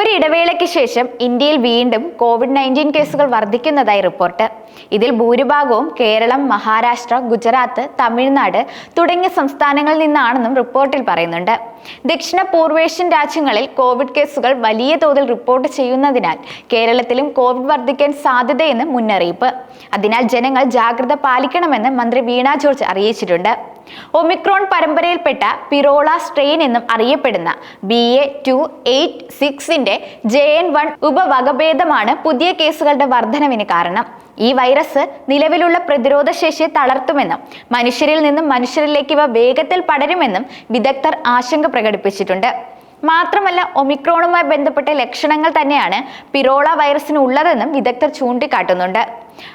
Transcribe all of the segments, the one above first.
ഒരിടവേളയ്ക്ക് ശേഷം ഇന്ത്യയിൽ വീണ്ടും COVID-19 കേസുകൾ വർദ്ധിക്കുന്നതായി റിപ്പോർട്ട്. ഇതിൽ ഭൂരിഭാഗവും കേരളം, മഹാരാഷ്ട്ര, ഗുജറാത്ത്, തമിഴ്നാട് തുടങ്ങിയ സംസ്ഥാനങ്ങളിൽ നിന്നാണെന്നും റിപ്പോർട്ടിൽ പറയുന്നുണ്ട്. ദക്ഷിണ പൂർവേഷ്യൻ രാജ്യങ്ങളിൽ കോവിഡ് കേസുകൾ വലിയ തോതിൽ റിപ്പോർട്ട് ചെയ്യുന്നതിനാൽ കേരളത്തിലും കോവിഡ് വർദ്ധിക്കാൻ സാധ്യതയെന്ന് മുന്നറിയിപ്പ്. അതിനാൽ ജനങ്ങൾ ജാഗ്രത പാലിക്കണമെന്ന് മന്ത്രി വീണ ജോർജ് അറിയിച്ചിട്ടുണ്ട്. ഒമിക്രോൺ പരമ്പരയിൽപ്പെട്ട പിറോള സ്ട്രെയിൻ എന്നും അറിയപ്പെടുന്ന BA.2.86ന്റെ JN.1 ഉപവകഭേദമാണ് പുതിയ കേസുകളുടെ വർധനവിന് കാരണം. ഈ വൈറസ് നിലവിലുള്ള പ്രതിരോധ ശേഷിയെ തളർത്തുമെന്നും മനുഷ്യരിൽ നിന്നും മനുഷ്യരിലേക്ക് ഇവ വേഗത്തിൽ പടരുമെന്നും വിദഗ്ധർ ആശങ്ക പ്രകടിപ്പിച്ചിട്ടുണ്ട്. മാത്രമല്ല, ഒമിക്രോണുമായി ബന്ധപ്പെട്ട ലക്ഷണങ്ങൾ തന്നെയാണ് പിറോള വൈറസിന് ഉള്ളതെന്നും വിദഗ്ധർ ചൂണ്ടിക്കാട്ടുന്നുണ്ട്.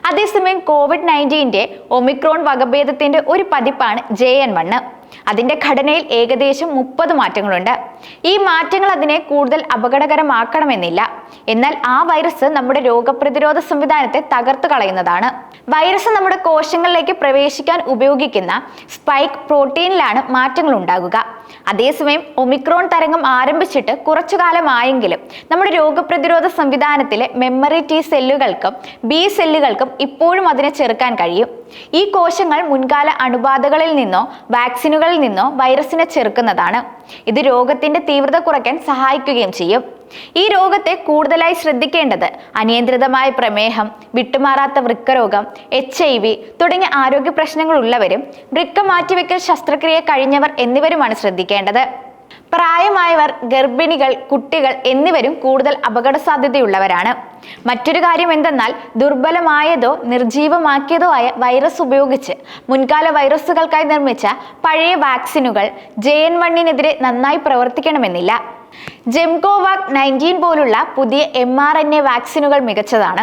അതേസമയം COVID-19ന്റെ ഒമിക്രോൺ വകഭേദത്തിന്റെ ഒരു പതിപ്പാണ് JN.1. അതിന്റെ ഘടനയിൽ ഏകദേശം 30 മാറ്റങ്ങളുണ്ട്. ഈ മാറ്റങ്ങൾ അതിനെ കൂടുതൽ അപകടകരമാക്കണമെന്നില്ല. എന്നാൽ ആ വൈറസ് നമ്മുടെ രോഗപ്രതിരോധ സംവിധാനത്തെ തകർത്തു കളയുന്നതാണ്. വൈറസ് നമ്മുടെ കോശങ്ങളിലേക്ക് പ്രവേശിക്കാൻ ഉപയോഗിക്കുന്ന സ്പൈക്ക് പ്രോട്ടീനിലാണ് മാറ്റങ്ങൾ ഉണ്ടാകുക. അതേസമയം ഒമിക്രോൺ തരംഗം ആരംഭിച്ചിട്ട് കുറച്ചു കാലമായെങ്കിലും നമ്മുടെ രോഗപ്രതിരോധ സംവിധാനത്തിലെ മെമ്മറി T സെല്ലുകൾക്കും B സെല്ലുകൾക്കും ഇപ്പോഴും അതിനെ ചെറുക്കാൻ കഴിയും. ഈ കോശങ്ങൾ മുൻകാല അണുബാധകളിൽ നിന്നോ വാക്സിനുകളിൽ നിന്നോ വൈറസിനെ ചെറുക്കുന്നതാണ്. ഇത് രോഗത്തിന്റെ തീവ്രത കുറയ്ക്കാൻ സഹായിക്കുകയും ചെയ്യും. ഈ രോഗത്തെ കൂടുതലായി ശ്രദ്ധിക്കേണ്ടത് അനിയന്ത്രിതമായ പ്രമേഹം, വിട്ടുമാറാത്ത വൃക്കരോഗം, HIV തുടങ്ങിയ ആരോഗ്യ പ്രശ്നങ്ങൾ ഉള്ളവരും വൃക്ക മാറ്റിവെക്കൽ ശസ്ത്രക്രിയ കഴിഞ്ഞവർ എന്നിവരുമാണ് ശ്രദ്ധിക്കേണ്ടത്. പ്രായമായവർ, ഗർഭിണികൾ, കുട്ടികൾ എന്നിവരും കൂടുതൽ അപകട സാധ്യതയുള്ളവരാണ്. മറ്റൊരു കാര്യം എന്തെന്നാൽ ദുർബലമായതോ നിർജീവമാക്കിയതോ ആയ വൈറസ് ഉപയോഗിച്ച് മുൻകാല വൈറസുകൾക്കായി നിർമ്മിച്ച പഴയ വാക്സിനുകൾ JN.1-നെതിരെ നന്നായി പ്രവർത്തിക്കണമെന്നില്ല. ജെംകോവാക് 19 പോലുള്ള പുതിയ mRNA വാക്സിനുകൾ മികച്ചതാണ്.